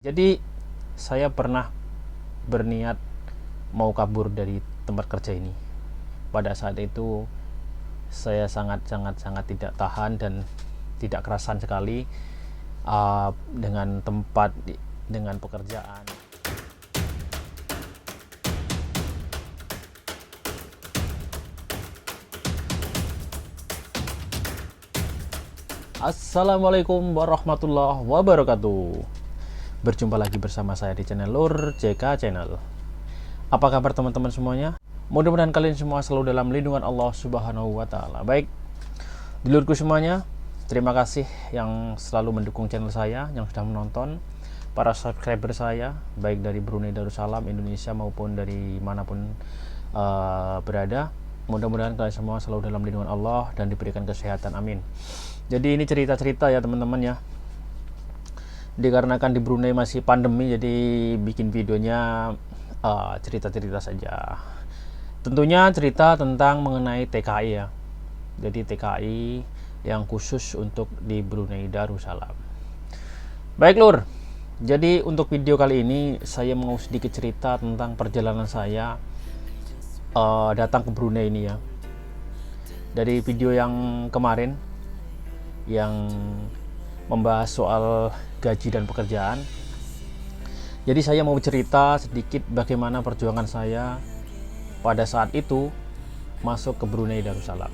Jadi saya pernah berniat mau kabur dari tempat kerja ini. Pada saat itu saya sangat tidak tahan dan tidak kerasan sekali dengan tempat, dengan pekerjaan. Assalamualaikum warahmatullahi wabarakatuh. Berjumpa lagi bersama saya di channel Lur JK Channel. Apa kabar teman-teman semuanya? Mudah-mudahan kalian semua selalu dalam lindungan Allah Subhanahu wa Ta'ala. Baik, dulurku semuanya, terima kasih yang selalu mendukung channel saya, yang sudah menonton, para subscriber saya, baik dari Brunei Darussalam, Indonesia maupun dari manapun berada. Mudah-mudahan kalian semua selalu dalam lindungan Allah dan diberikan kesehatan, amin. Jadi ini cerita-cerita ya teman-teman ya. Dikarenakan di Brunei masih pandemi, jadi bikin videonya cerita-cerita saja. Tentunya cerita tentang mengenai TKI ya. Jadi TKI yang khusus untuk di Brunei Darussalam. Baik Lur, jadi untuk video kali ini saya mau sedikit cerita tentang perjalanan saya datang ke Brunei ini ya. Dari video yang kemarin yang membahas soal gaji dan pekerjaan, jadi saya mau cerita sedikit bagaimana perjuangan saya pada saat itu masuk ke Brunei Darussalam.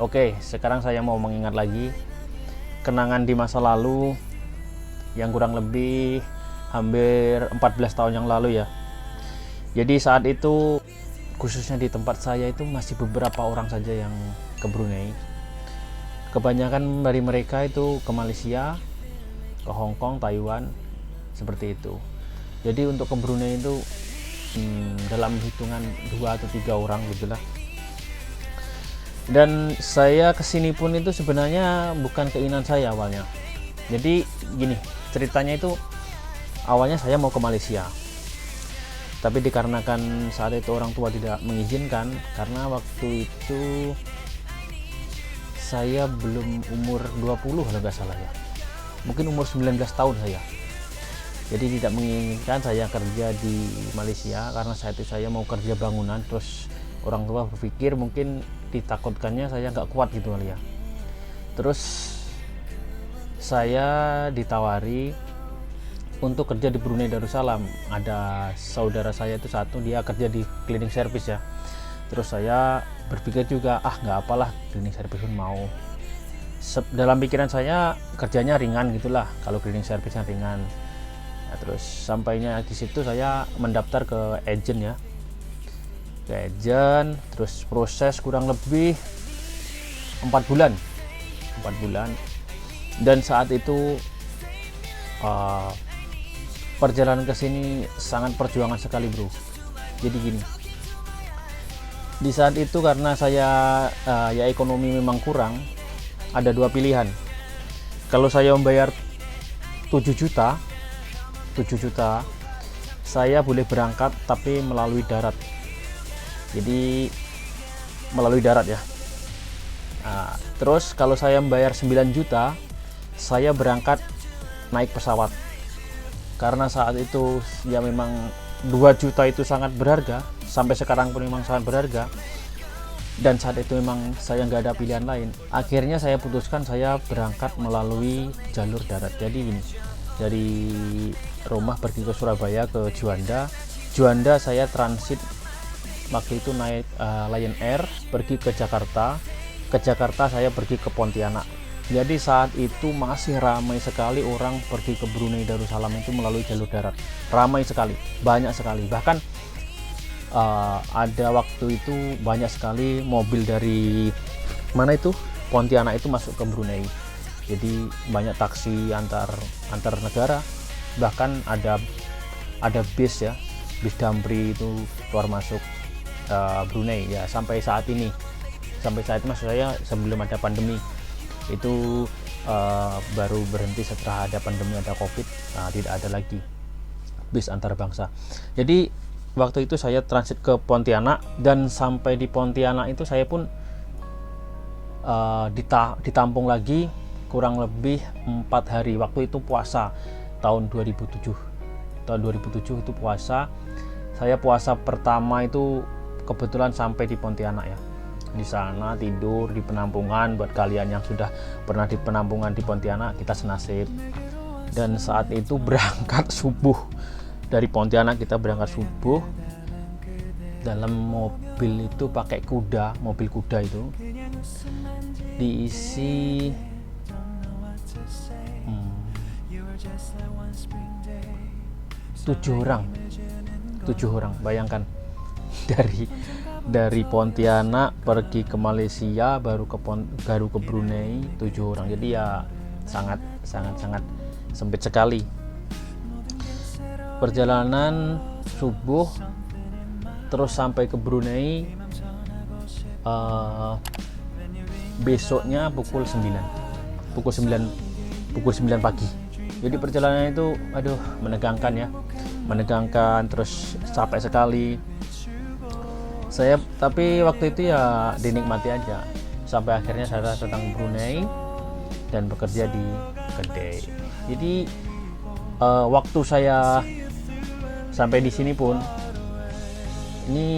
Oke, sekarang saya mau mengingat lagi kenangan di masa lalu yang kurang lebih hampir 14 tahun yang lalu ya. Jadi saat itu khususnya di tempat saya itu masih beberapa orang saja yang ke Brunei. Kebanyakan dari mereka itu ke Malaysia, ke Hong Kong, Taiwan, seperti itu. Jadi untuk ke Brunei itu dalam hitungan 2 atau 3 orang gitulah. Dan saya kesini pun itu sebenarnya bukan keinginan saya awalnya. Jadi gini, ceritanya itu awalnya saya mau ke Malaysia. Tapi dikarenakan saat itu orang tua tidak mengizinkan, karena waktu itu saya belum umur 20 kalau nggak salah ya, mungkin umur 19 tahun saya. Jadi tidak menginginkan saya kerja di Malaysia, karena saat itu saya mau kerja bangunan. Terus orang tua berpikir mungkin ditakutkannya saya nggak kuat gitu kali ya. Terus saya ditawari untuk kerja di Brunei Darussalam. Ada saudara saya itu satu, dia kerja di cleaning service ya. Terus saya berpikir juga, nggak apalah, cleaning service pun mau. Dalam pikiran saya kerjanya ringan gitulah, kalau cleaning service yang ringan. Nah, terus sampainya di situ saya mendaftar ke agent ya, ke agent. Terus proses kurang lebih 4 bulan. Dan saat itu perjalanan ke sini sangat perjuangan sekali bro. Jadi gini, di saat itu karena saya ya ekonomi memang kurang, ada 2 pilihan. Kalau saya membayar 7 juta, saya boleh berangkat tapi melalui darat. Jadi melalui darat ya. Nah, terus kalau saya membayar 9 juta, saya berangkat naik pesawat. Karena saat itu ya memang 2 juta itu sangat berharga, sampai sekarang pun memang sangat berharga. Dan saat itu memang saya nggak ada pilihan lain. Akhirnya saya putuskan saya berangkat melalui jalur darat. Jadi ini dari rumah pergi ke Surabaya ke Juanda. Juanda saya transit waktu itu naik Lion Air pergi ke Jakarta. Ke Jakarta saya pergi ke Pontianak. Jadi saat itu masih ramai sekali orang pergi ke Brunei Darussalam itu melalui jalur darat. Ramai sekali, banyak sekali. Bahkan ada waktu itu banyak sekali mobil dari mana itu Pontianak itu masuk ke Brunei. Jadi banyak taksi antar negara. Bahkan ada bis ya, bis Damri itu keluar masuk Brunei ya, sampai saat ini. Sampai saat itu maksud saya sebelum ada pandemi itu baru berhenti. Setelah ada pandemi, ada COVID, tidak ada lagi bis antar bangsa. Jadi waktu itu saya transit ke Pontianak, dan sampai di Pontianak itu saya pun ditampung lagi kurang lebih 4 hari. Waktu itu puasa tahun 2007. Tahun 2007 itu puasa. Saya puasa pertama itu kebetulan sampai di Pontianak ya. Di sana tidur di penampungan. Buat kalian yang sudah pernah di penampungan di Pontianak, kita senasib. Dan saat itu berangkat subuh dari Pontianak, kita berangkat subuh dalam mobil itu pakai kuda, mobil kuda itu diisi 7 orang, bayangkan dari Pontianak pergi ke Malaysia baru ke Brunei 7 orang. Jadi ya sangat sempit sekali perjalanan subuh terus sampai ke Brunei. Besoknya pukul 9 pagi. Jadi perjalanan itu menegangkan terus capek sekali. Tapi waktu itu ya dinikmati aja sampai akhirnya saya datang Brunei dan bekerja di kedai. Jadi waktu saya sampai di sini pun ini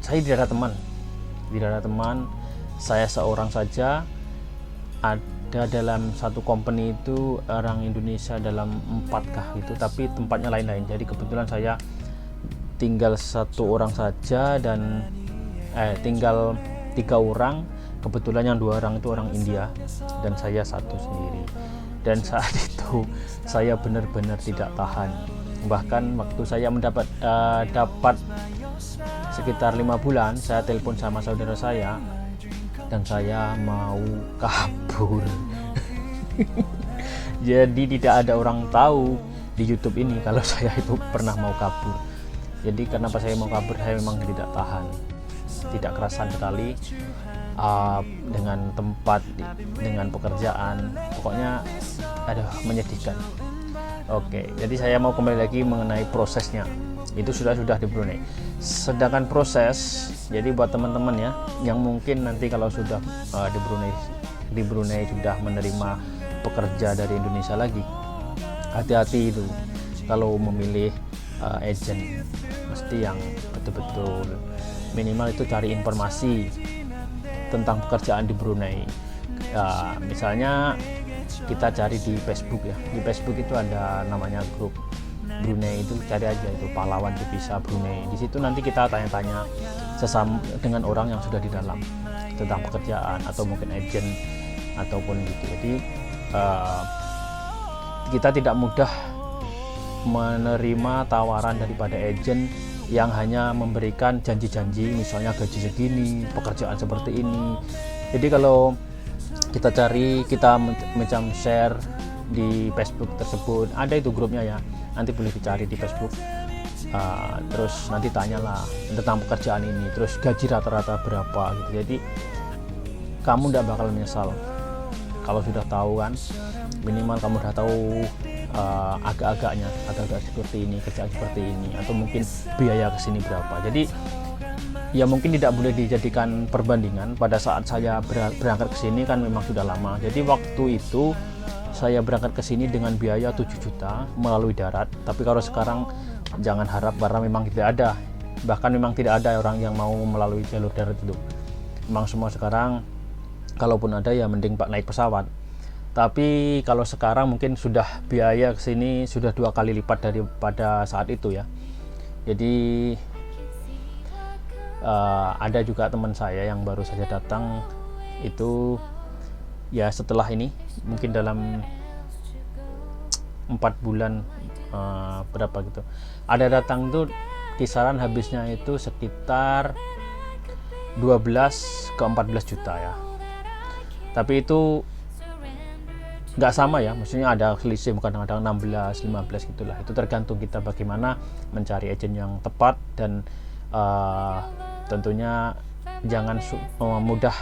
saya tidak ada teman, saya seorang saja. Ada dalam satu company itu orang Indonesia dalam 4 gitu, tapi tempatnya lain-lain. Jadi kebetulan saya tinggal 1 orang saja dan tinggal 3 orang. Kebetulan yang 2 orang itu orang India dan saya 1 sendiri. Dan saat itu saya benar-benar tidak tahan. Bahkan waktu saya dapat sekitar 5 bulan, saya telepon sama saudara saya dan saya mau kabur. Jadi tidak ada orang tahu di YouTube ini kalau saya itu pernah mau kabur. Jadi kenapa saya mau kabur, saya memang tidak tahan, tidak kerasan sekali dengan tempat, dengan pekerjaan, pokoknya menyedihkan. Oke, jadi saya mau kembali lagi mengenai prosesnya. Itu sudah di Brunei. Sedangkan proses, jadi buat teman-teman ya yang mungkin nanti kalau sudah di Brunei sudah menerima pekerja dari Indonesia lagi, hati-hati itu kalau memilih agent, mesti yang betul-betul minimal itu cari informasi tentang pekerjaan di Brunei. Misalnya kita cari di Facebook ya, di Facebook itu ada namanya grup Brunei, itu cari aja itu pahlawan devisa Brunei. Di situ nanti kita tanya-tanya sesama dengan orang yang sudah di dalam tentang pekerjaan atau mungkin agent ataupun gitu. Jadi kita tidak mudah menerima tawaran daripada agent yang hanya memberikan janji-janji, misalnya gaji segini, pekerjaan seperti ini. Jadi kalau kita macam share di Facebook tersebut, ada itu grupnya ya, nanti boleh dicari di Facebook. Terus nanti tanyalah tentang pekerjaan ini, terus gaji rata-rata berapa gitu. Jadi kamu tidak bakal menyesal kalau sudah tahu kan, minimal kamu sudah tahu agak-agak seperti ini, kerjaan seperti ini, atau mungkin biaya kesini berapa. Jadi ya mungkin tidak boleh dijadikan perbandingan. Pada saat saya berangkat ke sini kan memang sudah lama. Jadi waktu itu saya berangkat ke sini dengan biaya 7 juta melalui darat. Tapi kalau sekarang jangan harap, karena memang tidak ada. Bahkan memang tidak ada orang yang mau melalui jalur darat itu. Memang semua sekarang kalaupun ada ya mending naik pesawat. Tapi kalau sekarang mungkin sudah biaya ke sini sudah 2 kali lipat daripada saat itu ya. Jadi ada juga teman saya yang baru saja datang itu ya setelah ini mungkin dalam 4 bulan berapa gitu, ada datang tuh kisaran habisnya itu sekitar 12 ke 14 juta ya. Tapi itu nggak sama ya, maksudnya ada selisih, kadang-kadang 16, 15 gitulah. Itu tergantung kita bagaimana mencari agent yang tepat dan tentunya jangan mudah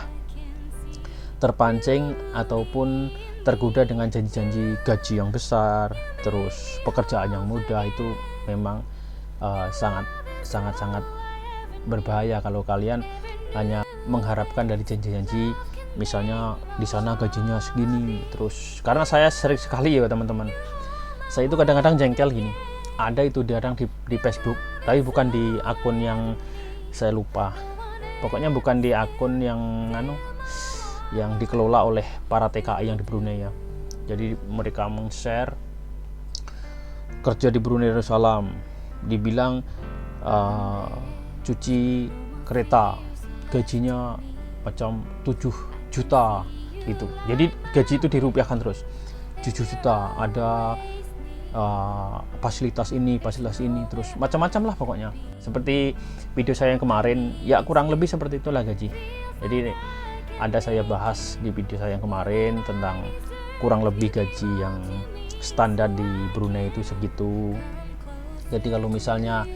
terpancing ataupun tergoda dengan janji-janji gaji yang besar, terus pekerjaan yang mudah. Itu memang sangat berbahaya kalau kalian hanya mengharapkan dari janji-janji, misalnya di sana gajinya segini terus. Karena saya sering sekali ya teman-teman Saya itu kadang-kadang jengkel gini, ada itu diadang di Facebook, tapi bukan di akun yang saya lupa, pokoknya bukan di akun yang dikelola oleh para TKI yang di Brunei ya. Jadi mereka meng-share kerja di Brunei Darussalam, dibilang cuci kereta gajinya macam 7 juta itu. Jadi gaji itu dirupiahkan terus 7 juta, ada fasilitas ini, terus macam-macam lah pokoknya. Seperti video saya yang kemarin, ya kurang lebih seperti itulah gaji. Jadi ada saya bahas di video saya yang kemarin tentang kurang lebih gaji yang standar di Brunei itu segitu. Jadi kalau misalnya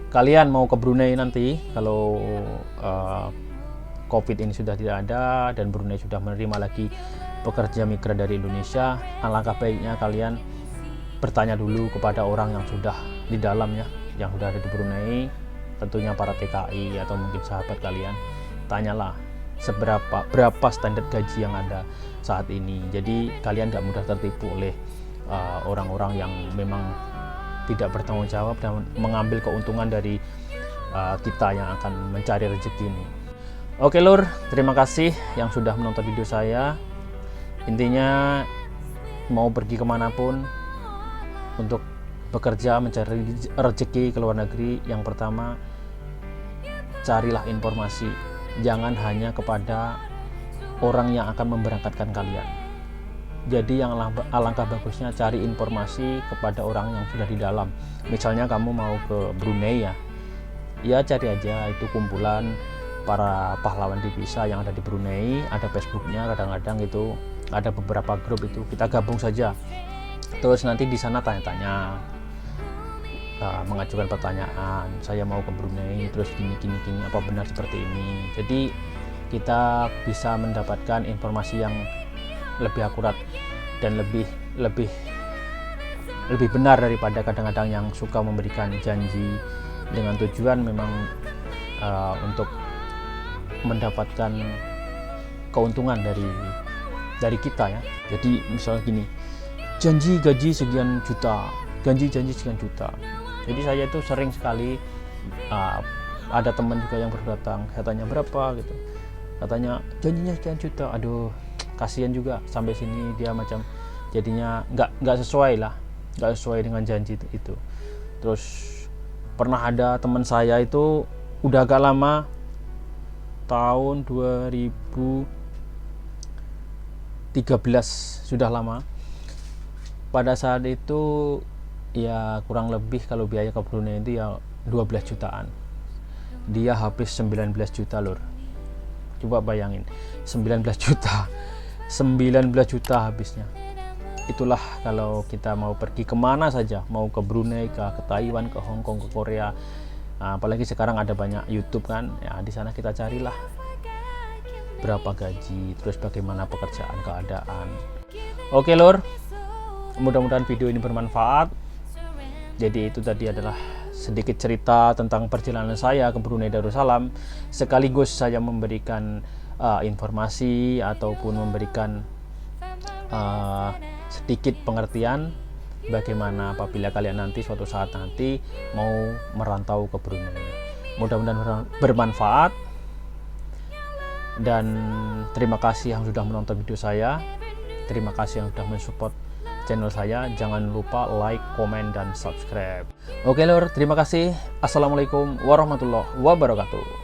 kalian mau ke Brunei nanti, kalau COVID ini sudah tidak ada dan Brunei sudah menerima lagi pekerja migran dari Indonesia, alangkah baiknya kalian bertanya dulu kepada orang yang sudah di dalamnya, yang sudah ada di Brunei, tentunya para TKI atau mungkin sahabat kalian. Tanyalah berapa standar gaji yang ada saat ini. Jadi kalian tidak mudah tertipu oleh orang-orang yang memang tidak bertanggung jawab dan mengambil keuntungan dari kita yang akan mencari rezeki ini. Oke lur, terima kasih yang sudah menonton video saya. Intinya mau pergi kemanapun untuk bekerja mencari rezeki ke luar negeri, yang pertama carilah informasi, jangan hanya kepada orang yang akan memberangkatkan kalian. Jadi yang alangkah bagusnya cari informasi kepada orang yang sudah di dalam. Misalnya kamu mau ke Brunei ya cari aja itu kumpulan para pahlawan divisa yang ada di Brunei, ada Facebooknya, kadang-kadang itu ada beberapa grup, itu kita gabung saja. Terus nanti di sana tanya-tanya, mengajukan pertanyaan, saya mau ke Brunei, terus gini, apa benar seperti ini. Jadi kita bisa mendapatkan informasi yang lebih akurat dan lebih benar daripada kadang-kadang yang suka memberikan janji dengan tujuan memang untuk mendapatkan keuntungan dari kita ya. Jadi misalnya gini, janji gaji sekian juta, janji sekian juta. Jadi saya itu sering sekali ada teman juga yang berdatang, saya tanya berapa gitu, katanya janjinya sekian juta. Aduh, kasihan juga, sampai sini dia macam jadinya nggak sesuai dengan janji itu. Terus pernah ada teman saya itu udah agak lama, tahun 2013, sudah lama. Pada saat itu ya kurang lebih kalau biaya ke Brunei itu ya 12 jutaan. Dia habis 19 juta lur. Coba bayangin, 19 juta habisnya. Itulah kalau kita mau pergi kemana saja, mau ke Brunei, ke Taiwan, ke Hong Kong, ke Korea. Nah, apalagi sekarang ada banyak YouTube kan, ya di sana kita carilah berapa gaji, terus bagaimana pekerjaan, keadaan. Oke lur, mudah-mudahan video ini bermanfaat. Jadi itu tadi adalah sedikit cerita tentang perjalanan saya ke Brunei Darussalam, sekaligus saya memberikan informasi ataupun memberikan sedikit pengertian bagaimana apabila kalian nanti suatu saat nanti mau merantau ke Brunei. Mudah-mudahan bermanfaat, dan terima kasih yang sudah menonton video saya, terima kasih yang sudah mensupport channel saya. Jangan lupa like, komen, dan subscribe. Oke lor, terima kasih. Assalamualaikum warahmatullahi wabarakatuh.